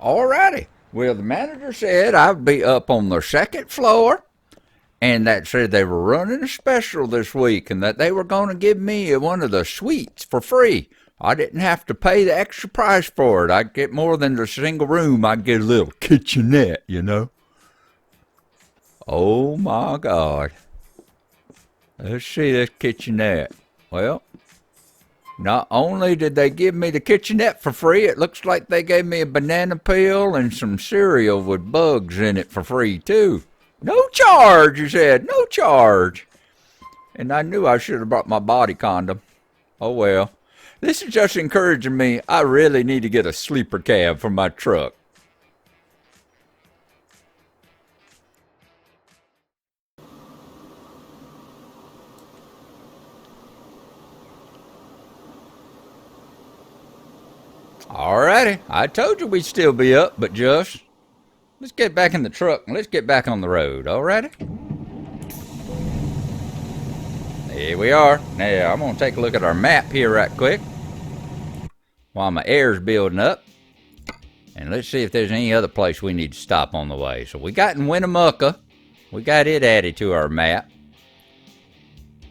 Alrighty. Well, the manager said I'd be up on the second floor, and that said they were running a special this week, and that they were going to give me one of the suites for free. I didn't have to pay the extra price for it. I'd get more than the single room. I'd get a little kitchenette, you know. Oh my God. Let's see this kitchenette. Well, not only did they give me the kitchenette for free, it looks like they gave me a banana peel and some cereal with bugs in it for free, too. No charge, you said. No charge. And I knew I should have brought my body condom. Oh, well. This is just encouraging me. I really need to get a sleeper cab for my truck. Alrighty, I told you we'd still be up, but just let's get back in the truck and let's get back on the road, alrighty? Here we are. Now, I'm going to take a look at our map here right quick while my air's building up. And let's see if there's any other place we need to stop on the way. So we got in Winnemucca. We got it added to our map.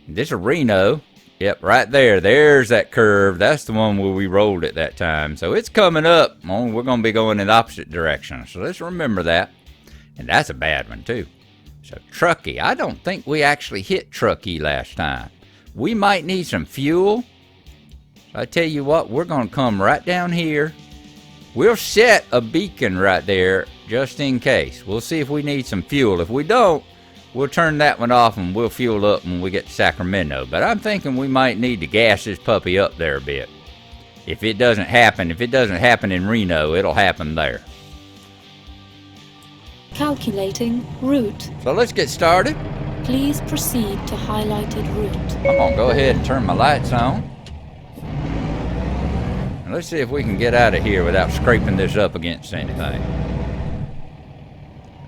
This is Reno. Yep, right there. There's that curve. That's the one where we rolled it that time. So it's coming up. Oh, we're going to be going in the opposite direction. So let's remember that. And that's a bad one, too. So Truckee. I don't think we actually hit Truckee last time. We might need some fuel. So I tell you what, we're going to come right down here. We'll set a beacon right there just in case. We'll see if we need some fuel. If we don't, we'll turn that one off and we'll fuel up when we get to Sacramento. But I'm thinking we might need to gas this puppy up there a bit. If it doesn't happen in Reno, it'll happen there. Calculating route. So let's get started. Please proceed to highlighted route. I'm going to go ahead and turn my lights on. And let's see if we can get out of here without scraping this up against anything.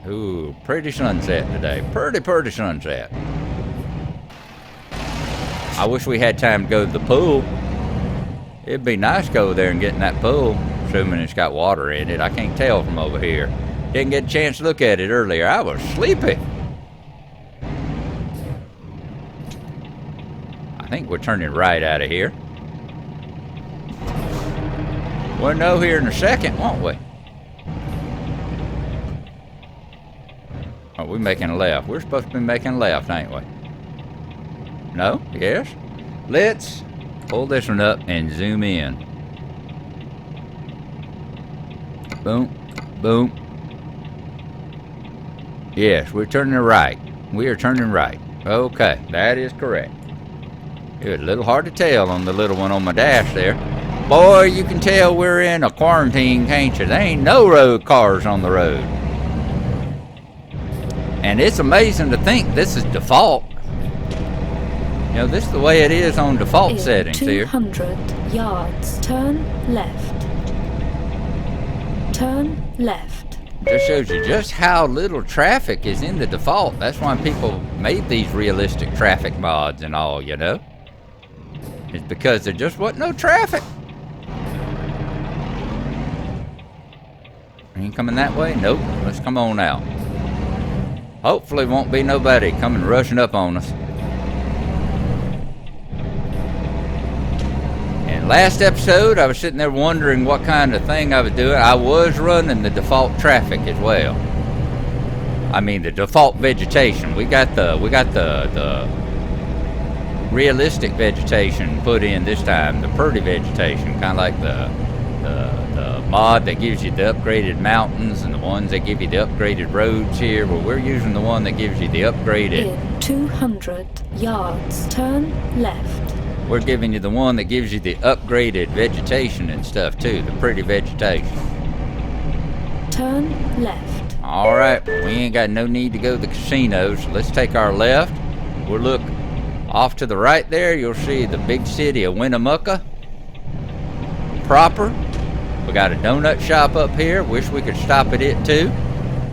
Ooh, pretty sunset today. Pretty sunset. I wish we had time to go to the pool. It'd be nice to go there and get in that pool, assuming it's got water in it. I can't tell from over here. Didn't get a chance to look at it earlier. I was sleepy. I think we're turning right out of here. We'll know here in a second, won't we? Are we making a left? We're supposed to be making a left, ain't we? No? Yes? Let's pull this one up and zoom in. Boom. Boom. Yes, we're turning right. We are turning right. Okay, that is correct. It was a little hard to tell on the little one on my dash there. Boy, you can tell we're in a quarantine, can't you? There ain't no road cars on the road. And it's amazing to think this is default. You know, this is the way it is on default settings here. 200 yards. Turn left. Turn left. Just shows you just how little traffic is in the default. That's why people made these realistic traffic mods and all, you know. It's because there just wasn't no traffic. Ain't coming that way? Nope. Let's come on out. Hopefully won't be nobody coming rushing up on us. And last episode, I was sitting there wondering what kind of thing I was doing. I was running the default traffic as well. I mean the default vegetation. We got the realistic vegetation put in this time. The pretty vegetation, kind of like the mod that gives you the upgraded mountains and the ones that give you the upgraded roads here. Well, we're using the one that gives you the upgraded. In 200 yards, turn left. We're giving you the one that gives you the upgraded vegetation and stuff too, the pretty vegetation. Turn left. All right, we ain't got no need to go to the casino, so let's take our left. We'll look off to the right there. You'll see the big city of Winnemucca proper. We got a donut shop up here. Wish we could stop at it too.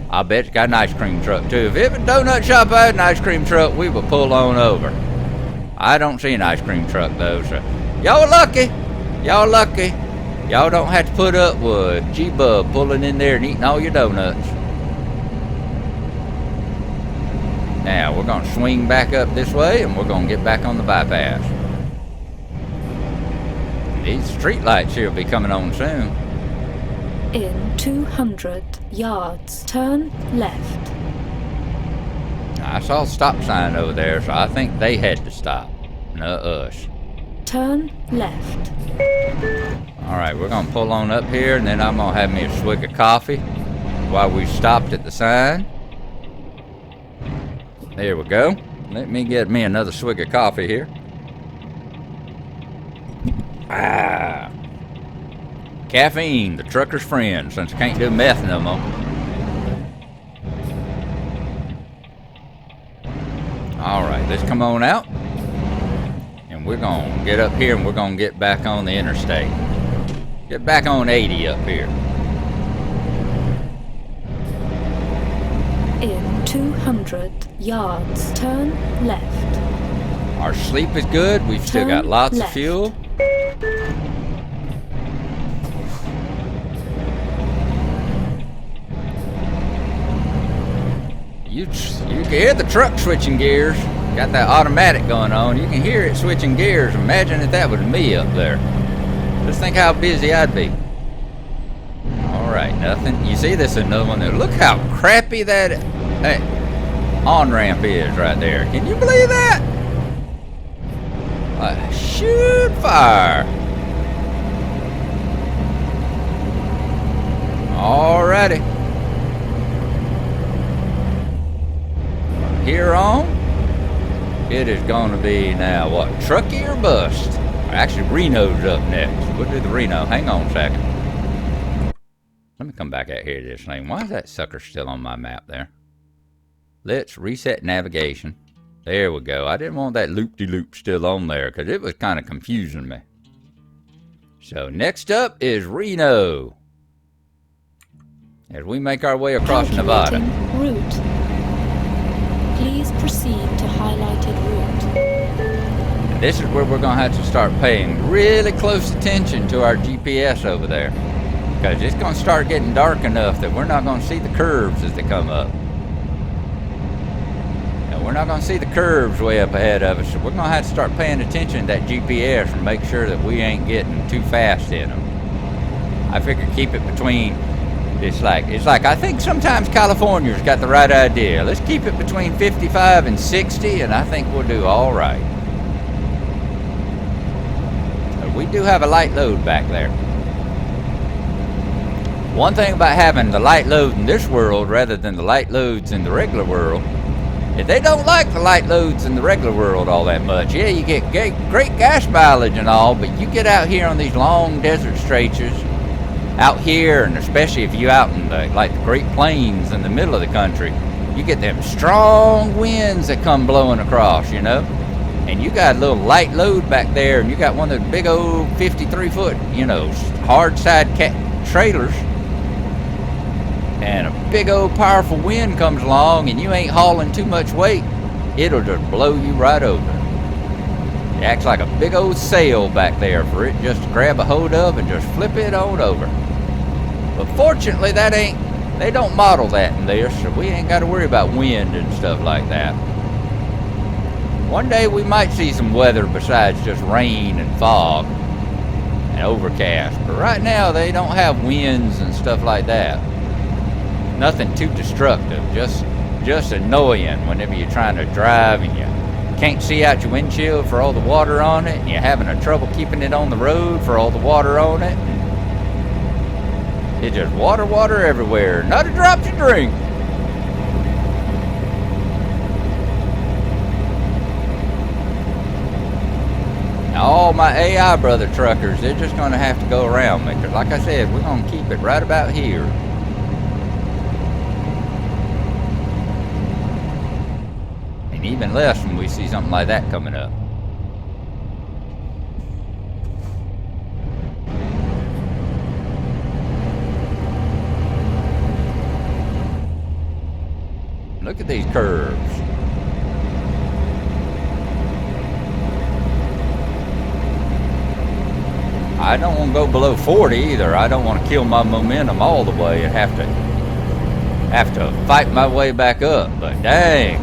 I bet it's got an ice cream truck too. If it was a donut shop had an ice cream truck, we would pull on over. I don't see an ice cream truck though, so y'all are lucky. Y'all are lucky. Y'all don't have to put up with G-Bub pulling in there and eating all your donuts. Now, we're going to swing back up this way, and we're going to get back on the bypass. These street lights here will be coming on soon. In 200 yards, turn left. I saw a stop sign over there, so I think they had to stop, not us. Turn left. Alright, we're going to pull on up here, and then I'm going to have me a swig of coffee while we stopped at the sign. There we go. Let me get me another swig of coffee here. Ah. Caffeine, the trucker's friend, since I can't do meth no more. Alright, let's come on out. And we're going to get up here and we're going to get back on the interstate. Get back on 80 up here. In 200 yards, turn left. Our sleep is good. We've still got lots of fuel. You can hear the truck switching gears. Got that automatic going on. You can hear it switching gears. Imagine if that was me up there. Just think how busy I'd be. Alright, nothing. You see, this is another one there. Look how crappy that on-ramp is right there. Can you believe that? Shoot fire. Alrighty. From here on, it is going to be now, what, Truckee or bust? Actually, Reno's up next. We'll do the Reno. Hang on a second. Let me come back out here to this thing. Why is that sucker still on my map there? Let's reset navigation. There we go. I didn't want that loop-de-loop still on there because it was kind of confusing me. So next up is Reno. As we make our way across Nevada. Route. Please proceed to highlighted route. And this is where we're going to have to start paying really close attention to our GPS over there. Because it's going to start getting dark enough that we're not going to see the curves as they come up. And we're not going to see the curves way up ahead of us, so we're going to have to start paying attention to that GPS and make sure that we ain't getting too fast in them. I figure keep it between, it's like I think sometimes California's got the right idea. Let's keep it between 55 and 60, and I think we'll do all right. So we do have a light load back there. One thing about having the light load in this world rather than the light loads in the regular world, if they don't like the light loads in the regular world all that much, yeah, you get great gas mileage and all, but you get out here on these long desert stretches, out here, and especially if you out in the Great Plains in the middle of the country, you get them strong winds that come blowing across, you know, and you got a little light load back there, and you got one of those big old 53-foot, you know, hard side trailers, and a big old powerful wind comes along and you ain't hauling too much weight, it'll just blow you right over. It acts like a big old sail back there for it just to grab a hold of and just flip it on over. But fortunately they don't model that in there, so we ain't got to worry about wind and stuff like that. One day we might see some weather besides just rain and fog and overcast, but right now they don't have winds and stuff like that. Nothing too destructive, just annoying whenever you're trying to drive and you can't see out your windshield for all the water on it, and you're having a trouble keeping it on the road for all the water on it. It's just water everywhere, not a drop to drink. Now all my AI brother truckers, they're just going to have to go around me, because like I said, we're going to keep it right about here. Even less when we see something like that coming up. Look at these curves. I don't want to go below 40 either. I don't want to kill my momentum all the way and have to fight my way back up. But dang,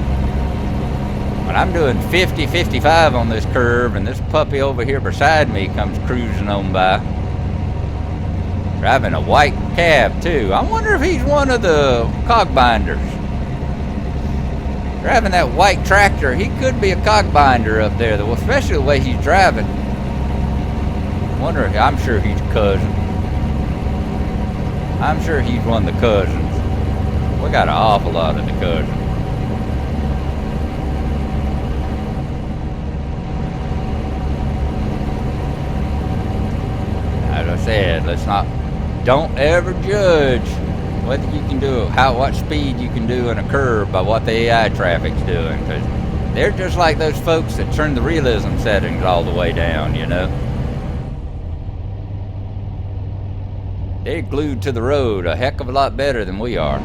when I'm doing 50, 55 on this curve and this puppy over here beside me comes cruising on by, driving a white cab too. I wonder if he's one of the cog binders. Driving that white tractor, he could be a cog binder up there, though, especially the way he's driving. Wonder if, I'm sure he's a cousin. I'm sure he's one of the cousins. We got an awful lot of the cousins. As I said, don't ever judge whether you can do it, what speed you can do in a curve by what the AI traffic's doing, because they're just like those folks that turn the realism settings all the way down, you know. They're glued to the road a heck of a lot better than we are.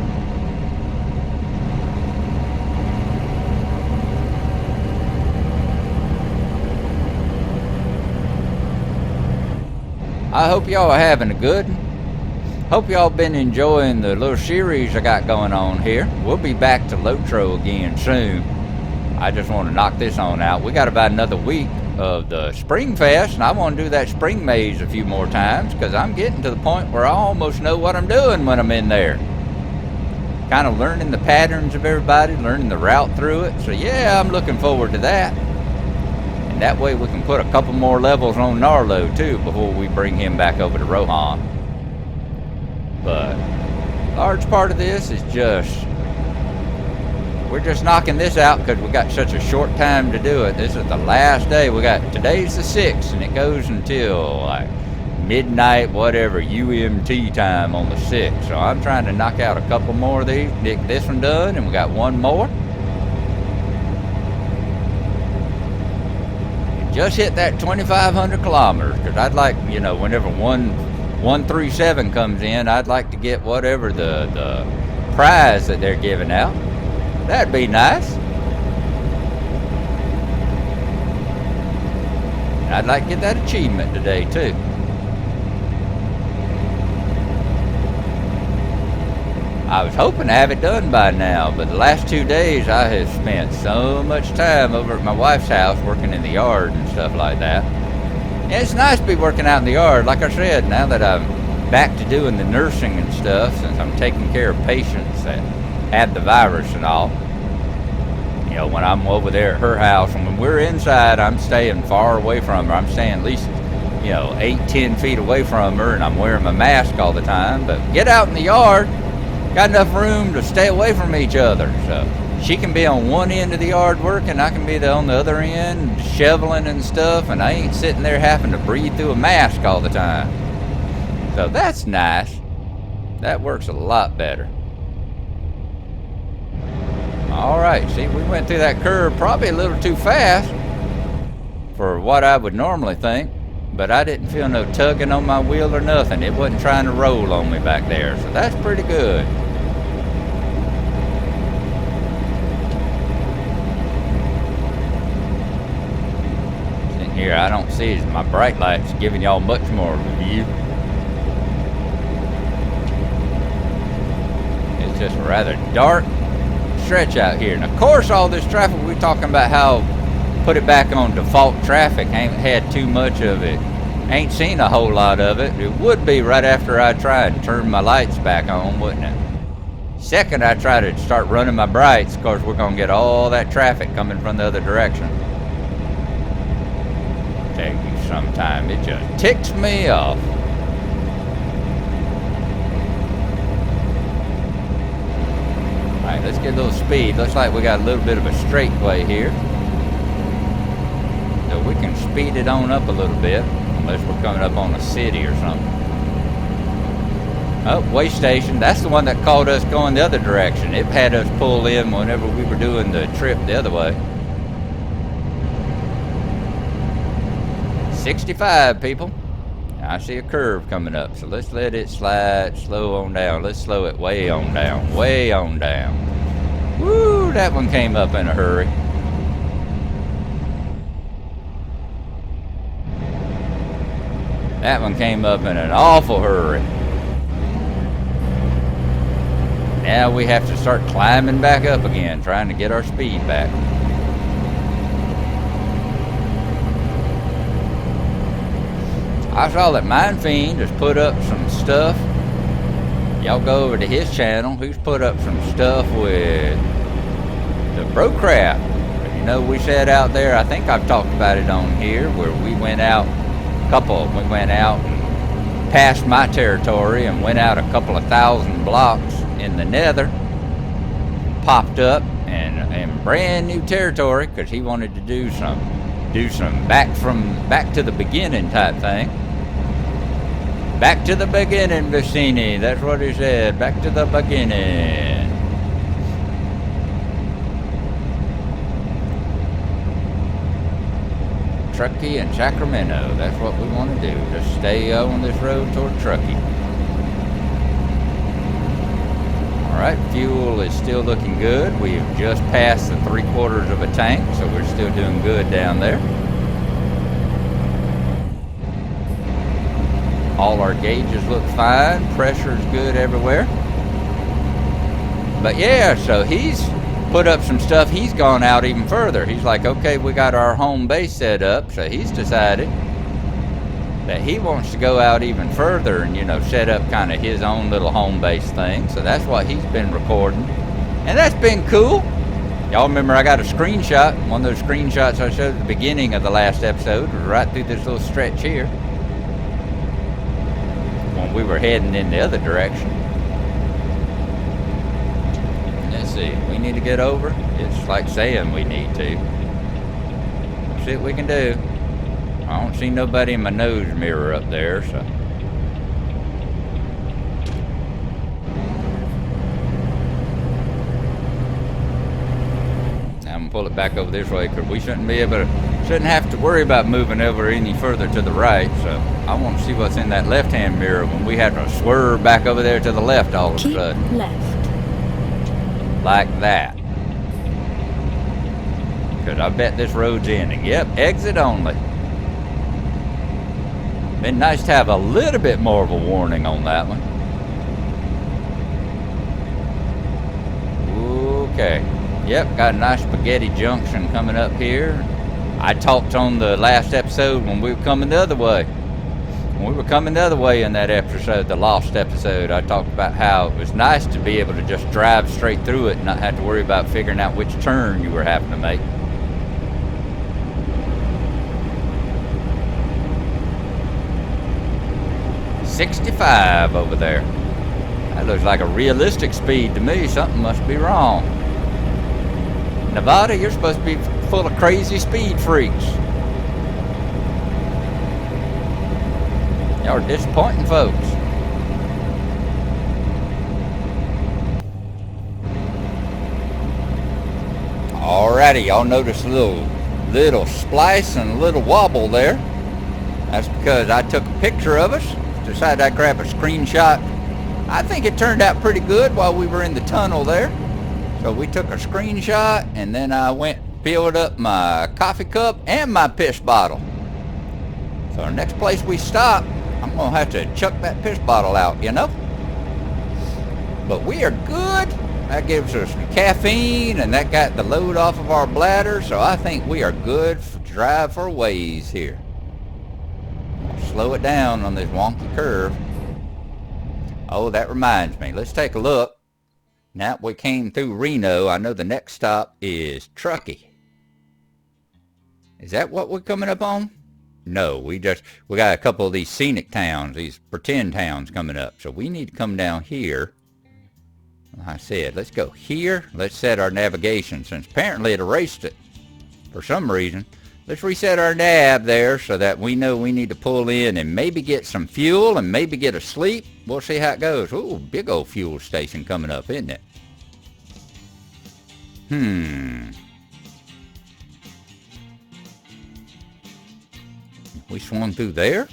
I hope y'all are having a good one. Hope y'all been enjoying the little series I got going on here. We'll be back to Lotro again soon. I just want to knock this on out. We got about another week of the Spring Fest, and I want to do that spring maze a few more times because I'm getting to the point where I almost know what I'm doing when I'm in there. Kind of learning the patterns of everybody, learning the route through it. So yeah, I'm looking forward to that. And that way we can put a couple more levels on Gnarlo too before we bring him back over to Rohan. But large part of this is we're just knocking this out because we got such a short time to do it. This is the last day. Today's the 6th, and it goes until like midnight, whatever, UMT time on the 6th. So I'm trying to knock out a couple more of these, get this one done, and we got one more. Just hit that 2,500 kilometers because I'd like, whenever 137 comes in, I'd like to get whatever the prize that they're giving out. That'd be nice. I'd like to get that achievement today too. I was hoping to have it done by now, but the last 2 days I have spent so much time over at my wife's house working in the yard and stuff like that. And it's nice to be working out in the yard. Like I said, now that I'm back to doing the nursing and stuff, since I'm taking care of patients that had the virus and all. When I'm over there at her house, and when we're inside, I'm staying far away from her. I'm staying at least, 8-10 feet away from her, and I'm wearing my mask all the time. But get out in the yard, got enough room to stay away from each other. So she can be on one end of the yard working, I can be on the other end shoveling and stuff, and I ain't sitting there having to breathe through a mask all the time. So that's nice. That works a lot better. Alright, see, we went through that curve probably a little too fast for what I would normally think, but I didn't feel no tugging on my wheel or nothing. It wasn't trying to roll on me back there, so that's pretty good. Sitting here, I don't see my bright lights giving y'all much more of a view. It's just a rather dark stretch out here. And of course, all this traffic, we're talking about how put it back on default traffic, ain't had too much of it, ain't seen a whole lot of it. It would be right after I try and turn my lights back on, wouldn't it? Second I try to start running my brights, of course we're gonna get all that traffic coming from the other direction. Take you some time, it just ticks me off. Alright, let's get a little speed. Looks like we got a little bit of a straightaway here. So we can speed it on up a little bit, unless we're coming up on a city or something. Oh, way station. That's the one that caught us going the other direction. It had us pull in whenever we were doing the trip the other way. 65, people. I see a curve coming up, so let's let it slide slow on down. Let's slow it way on down, way on down. Woo, that one came up in a hurry. That one came up in an awful hurry. Now we have to start climbing back up again, trying to get our speed back. I saw that Mind Fiend has put up some stuff. Y'all go over to his channel. He's put up some stuff with the Brocraft. You know, we said out there, I think I've talked about it on here, where we went out, we went out past my territory and went out a couple of thousand blocks in the nether, popped up and brand new territory, because he wanted to do some back to the beginning type thing. Back to the beginning, Vicini. That's what he said. Back to the beginning. Truckee and Sacramento. That's what we want to do. Just stay on this road toward Truckee. Alright, fuel is still looking good. We've just passed the 3/4 of a tank, so we're still doing good down there. All our gauges look fine. Pressure's good everywhere. But yeah, so he's put up some stuff. He's gone out even further. He's like, okay, we got our home base set up. So he's decided that he wants to go out even further and, you know, set up kind of his own little home base thing. So that's what he's been recording. And that's been cool. Y'all remember I got a screenshot. One of those screenshots I showed at the beginning of the last episode was right through this little stretch here. We were heading in the other direction. Let's see, we need to get over. It's like saying we need to. Let's see what we can do. I don't see nobody in my nose mirror up there, so. Now I'm gonna pull it back over this way, because we shouldn't have to worry about moving over any further to the right. So I want to see what's in that left-hand mirror when we have to swerve back over there to the left all of a sudden. Keep left. Like that. Because I bet this road's ending. Yep, exit only. Been nice to have a little bit more of a warning on that one. Okay. Yep, got a nice spaghetti junction coming up here. I talked on the last episode when we were coming the other way. When we were coming the other way in that episode, the lost episode, I talked about how it was nice to be able to just drive straight through it and not have to worry about figuring out which turn you were having to make. .65 over there. That looks like a realistic speed to me. Something must be wrong. Nevada, you're supposed to be full of crazy speed freaks. Y'all are disappointing folks. Alrighty, y'all notice a little splice and a little wobble there. That's because I took a picture of us. Decided I'd grab a screenshot. I think it turned out pretty good while we were in the tunnel there. So we took a screenshot, and then I went filled up my coffee cup and my piss bottle. So the next place we stop, I'm gonna have to chuck that piss bottle out, you know. But we are good. That gives us caffeine, and that got the load off of our bladder. So I think we are good to drive for ways here. Slow it down on this wonky curve. Oh, that reminds me. Let's take a look. Now we came through Reno. I know the next stop is Truckee. Is that what we're coming up on? No, we got a couple of these scenic towns, these pretend towns coming up. So we need to come down here. Like I said, let's go here. Let's set our navigation, since apparently it erased it for some reason. Let's reset our nav there so that we know we need to pull in and maybe get some fuel and maybe get a sleep. We'll see how it goes. Ooh, big old fuel station coming up, isn't it? We swung through there?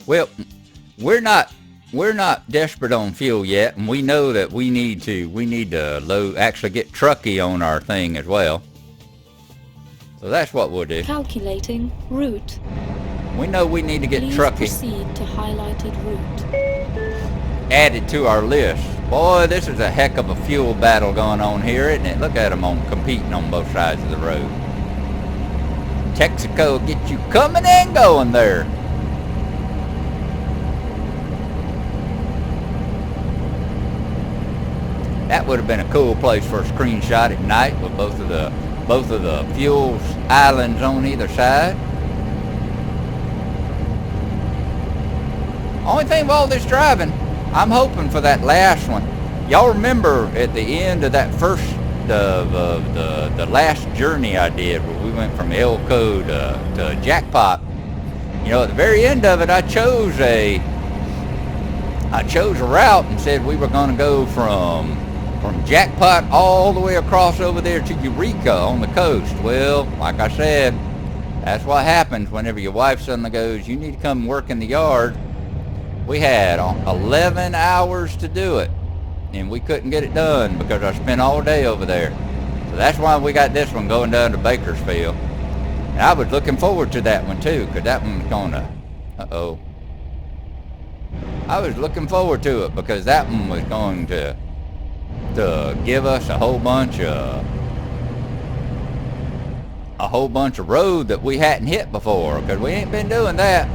Well, we're not desperate on fuel yet, and we know that we need to actually get Truckee on our thing as well. So that's what we'll do. Calculating route. We know we need to get Please trucking proceed to highlighted route. added to our list. Boy, this is a heck of a fuel battle going on here, isn't it? Look at them competing on both sides of the road. Texaco get you coming and going there. That would have been a cool place for a screenshot at night with both of the fuel islands on either side. Only thing with all this driving, I'm hoping for that last one. Y'all remember at the end of that first the last journey I did where we went from Elko to Jackpot. You know, at the very end of it, I chose a route and said we were going to go from Jackpot all the way across over there to Eureka on the coast. Well, like I said, that's what happens whenever your wife suddenly goes, you need to come work in the yard. We had 11 hours to do it, and we couldn't get it done because I spent all day over there. So that's why we got this one going down to Bakersfield. And I was looking forward to that one too, because that one's going to, I was looking forward to it because that one was going to give us a whole bunch of road that we hadn't hit before, because we ain't been doing that.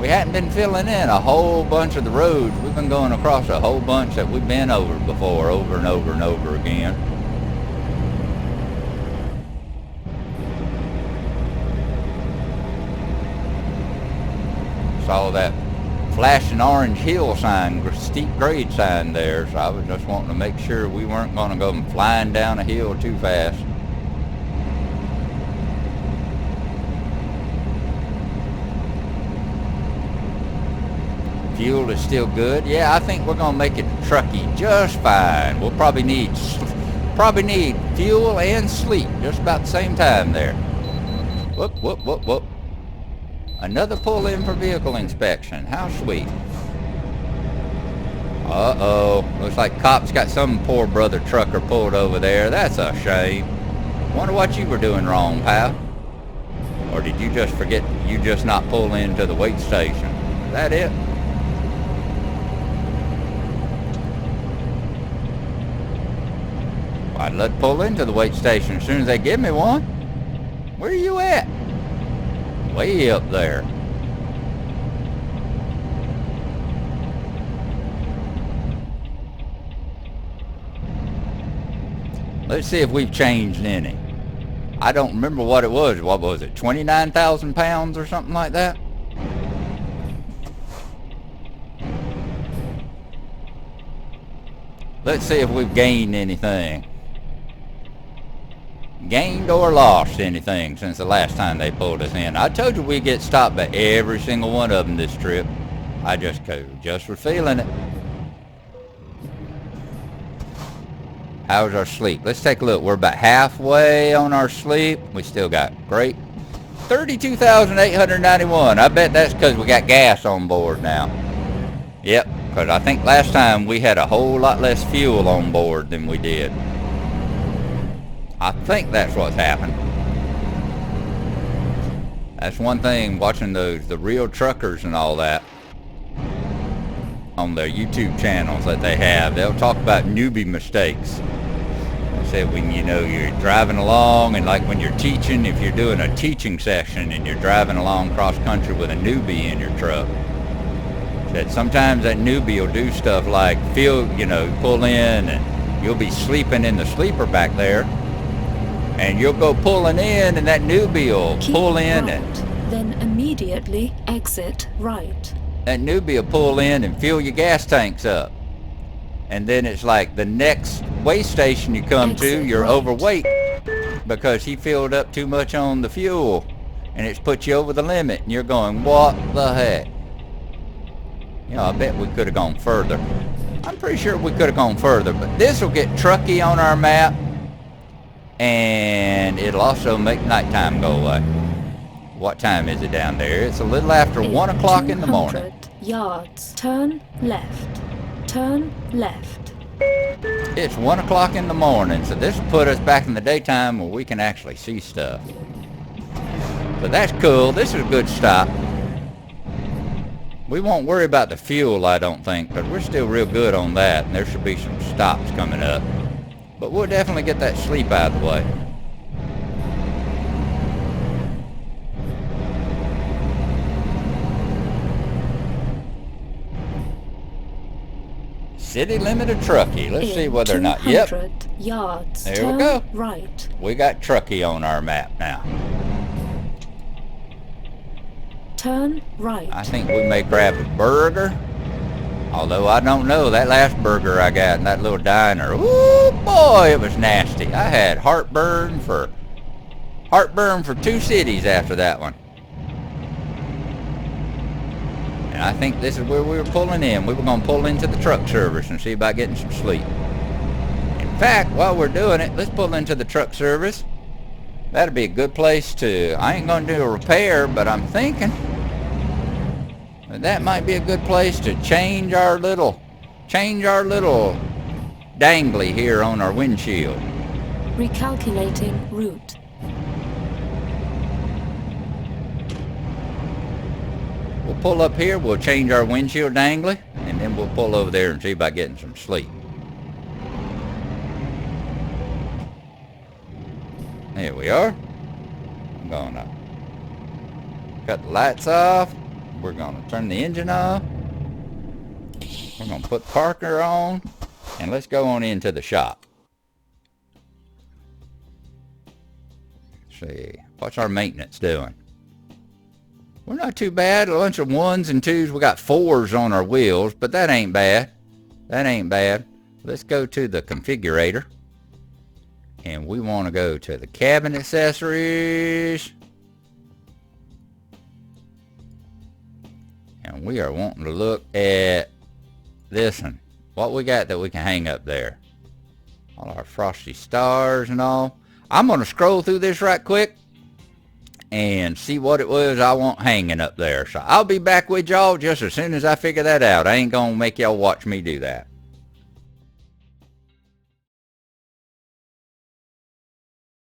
We hadn't been filling in a whole bunch of the roads. We've been going across a whole bunch that we've been over before, over and over and over again. Saw that flashing orange hill sign, steep grade sign there, so I was just wanting to make sure we weren't going to go flying down a hill too fast. Fuel is still good. Yeah, I think we're going to make it to Truckee just fine. We'll probably need fuel and sleep just about the same time there. Whoop, whoop, whoop, whoop. Another pull in for vehicle inspection. How sweet. Uh-oh. Looks like cops got some poor brother trucker pulled over there. That's a shame. Wonder what you were doing wrong, pal. Or did you just forget you just not pull into the wait station? Is that it? I'd let pull into the wait station as soon as they give me one. Where are you at? Way up there. Let's see if we've changed any. I don't remember what it was. What was it? 29,000 pounds or something like that? Let's see if we've gained anything. Gained or lost anything since the last time they pulled us in. I told you we'd get stopped by every single one of them this trip. I just was feeling it. How's our sleep? Let's take a look. We're about halfway on our sleep. We still got great. 32,891. I bet that's because we got gas on board now. Yep, because I think last time we had a whole lot less fuel on board than we did. I think that's what's happened. That's one thing, watching the real truckers and all that on their YouTube channels that they have. They'll talk about newbie mistakes. They say when you're driving along, and like when you're teaching, if you're doing a teaching session and you're driving along cross country with a newbie in your truck, that sometimes that newbie will do stuff like pull in and you'll be sleeping in the sleeper back there. And you'll go pulling in, and that newbie will pull in, right, and then immediately exit right. That newbie will pull in and fill your gas tanks up. And then it's like the next way station you come to, you're overweight because he filled up too much on the fuel, and it's put you over the limit, and you're going, what the heck? I bet we could have gone further. I'm pretty sure we could have gone further, but this will get Truckee on our map. And it'll also make nighttime go away. What time is it down there? It's a little after 1 o'clock in the morning. 200 yards. Turn left. Turn left. It's 1 o'clock in the morning, so this will put us back in the daytime where we can actually see stuff. But that's cool. This is a good stop. We won't worry about the fuel, I don't think, because we're still real good on that, and there should be some stops coming up. But we'll definitely get that sleep out of the way. City limit of Truckee. Let's see whether or not. Yep. 200 yards. There Turn we go. Right. We got Truckee on our map now. Turn right. I think we may grab a burger. Although I don't know, that last burger I got in that little diner, ooh boy, it was nasty. I had heartburn for 2 cities after that one. And I think this is where we were pulling in. We were going to pull into the truck service and see about getting some sleep. In fact, while we're doing it, let's pull into the truck service. That'd be a good place to, I ain't going to do a repair, but I'm thinking that might be a good place to change our little dangly here on our windshield. Recalculating route. We'll pull up here, we'll change our windshield dangly, and then we'll pull over there and see about getting some sleep. There we are. I'm gonna cut the lights off. We're gonna turn the engine off. We're gonna put Parker on, and let's go on into the shop. Let's see, what's our maintenance doing? We're not too bad. A bunch of 1s and 2s. We got 4s on our wheels, but that ain't bad. That ain't bad. Let's go to the configurator, and we want to go to the cabin accessories. And we are wanting to look at this one. What we got that we can hang up there. All our frosty stars and all. I'm going to scroll through this right quick and see what it was I want hanging up there. So I'll be back with y'all just as soon as I figure that out. I ain't going to make y'all watch me do that.